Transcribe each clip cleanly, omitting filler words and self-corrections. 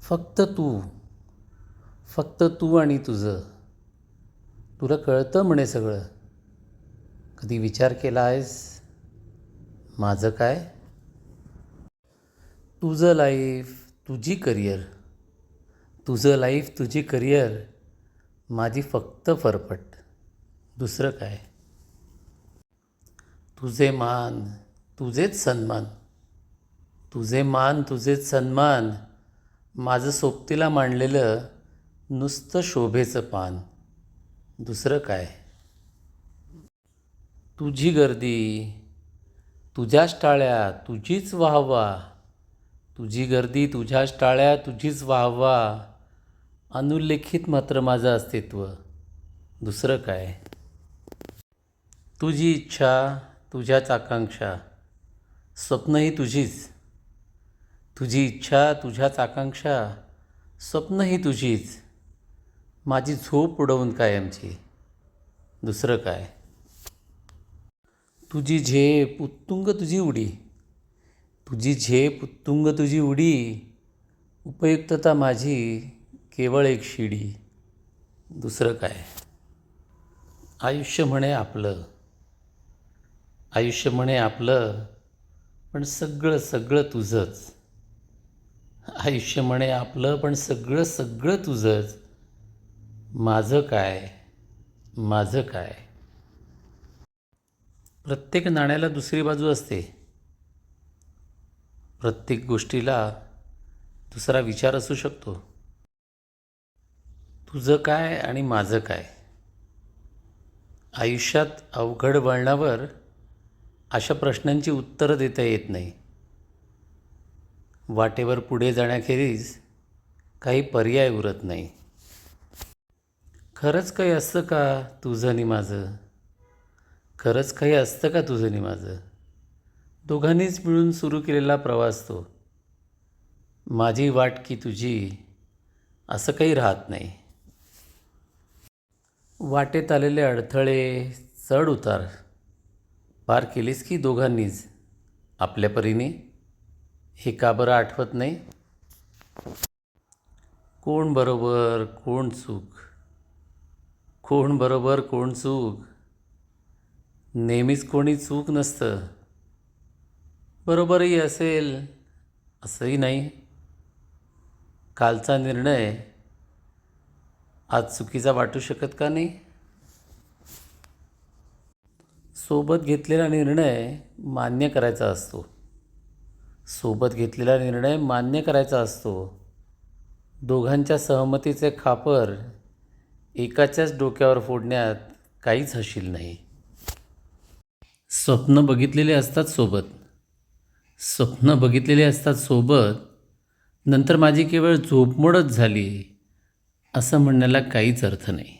फक्त तू, फक्त तू आणि तुझं. तुला कळतं म्हणे सगळं. कधी विचार केला आहेस माझं काय? तुझं लाईफ, तुझी करिअर, तुझं लाईफ, तुझी करिअर, माझी फक्त फरफट. दुसरं काय? तुझे मान, तुझेच सन्मान, तुझे मान, तुझेच सन्मान, माझं सोबतीला मांडलेलं नुसतं शोभेचं पान. दुसरं काय? तुझी गर्दी, तुझ्याच टाळ्या, तुझीच वाहवा, तुझी गर्दी, तुझ्याच टाळ्या, तुझीच वाहवा, अनुल्लेखित मात्र माझं अस्तित्व. दुसरं काय? तुझी इच्छा, तुझ्याच आकांक्षा, स्वप्नही तुझीच. तुझी इच्छा, तुझ्याच आकांक्षा, स्वप्नही तुझीच, माझी झोप उडवून कायमची. दुसरं काय? तुझी झेप, उत्तुंग तुझी उडी, तुझी झेप, उत्तुंग तुझी उडी, उपयुक्तता माझी केवळ एक शिडी. दुसरं काय? आयुष्य म्हणे आपलं, आयुष्य म्हणे आपलं, पण सगळं सगळं तुझंच. आयुष्य म्हणे आपलं, पण सगळं सगळं तुझंच. माझं काय, माझं काय? प्रत्येक नाण्याला दुसरी बाजू असते. प्रत्येक गोष्टीला दुसरा विचार असू शकतो. तुझं काय आणि माझं काय? आयुष्यात अवघड वळणावर अशा प्रश्नांची उत्तरं देता येत नाही. वाटेवर पुढे जाण्याखेरीज काही पर्याय उरत नाही. खरंच काही असतं का तुझं आणि माझं? खरंच काही असतं का तुझं आणि माझं? दोघांनीच मिळून सुरू केलेला प्रवास तो. माझी वाट की तुझी, असं काही राहत नाही. वाटेत आलेले अडथळे, चढ उतार पार केलीस की दोघांनीच आपल्या परीने. हे का बरं आठवत नाही? कोण बरोबर, कोण चूक, कोण बरोबर, कोण चूक, नेहमीच कोणी चूक नसतं. बरोबरही असेल असंही नाही. कालचा निर्णय आज चुकीचा वाटू शकत का नाही? सोबत घेतलेला निर्णय मान्य करायचा असतो. सोबत घेतलेला निर्णय मान्य करायचा असतो. दोघांच्या सहमतीचे खापर एकाच्याच डोक्यावर फोडण्यात काहीच हशील नाही. स्वप्न बघितलेले असतात सोबत, स्वप्न बघितलेले असतात सोबत, नंतर माझी केवळ झोपमोडच झाली असं म्हणण्याला काहीच अर्थ नाही.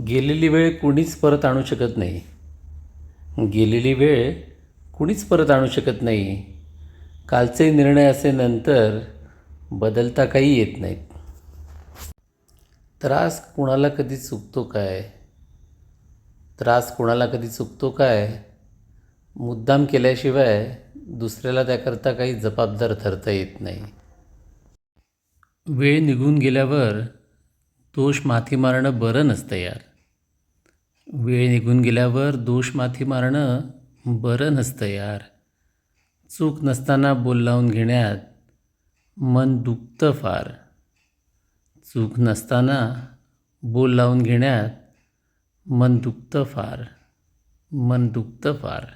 गेलेली वेळ कुणीच परत आणू शकत नाही. गेलेली वेळ कुणीच परत आणू शकत नाही. कालचे निर्णय असे नंतर बदलता काही येत नाहीत. त्रास कुणाला कधी चुकतो काय? त्रास कुणाला कधी चुकतो काय? मुद्दाम केल्याशिवाय दुसऱ्याला त्याकरता काही जबाबदार ठरता येत नाही. वेळ निघून गेल्यावर दोष माथी मारणं बरं नसतं यार. वेळ निघून गेल्यावर दोष माथी मारणं बरं नसतं यार. चूक नसताना बोल लावून घेण्यात मन दुखतं फार. चूक नसताना बोल लावून घेण्यात मन दुखतं फार, मन दुखतं फार.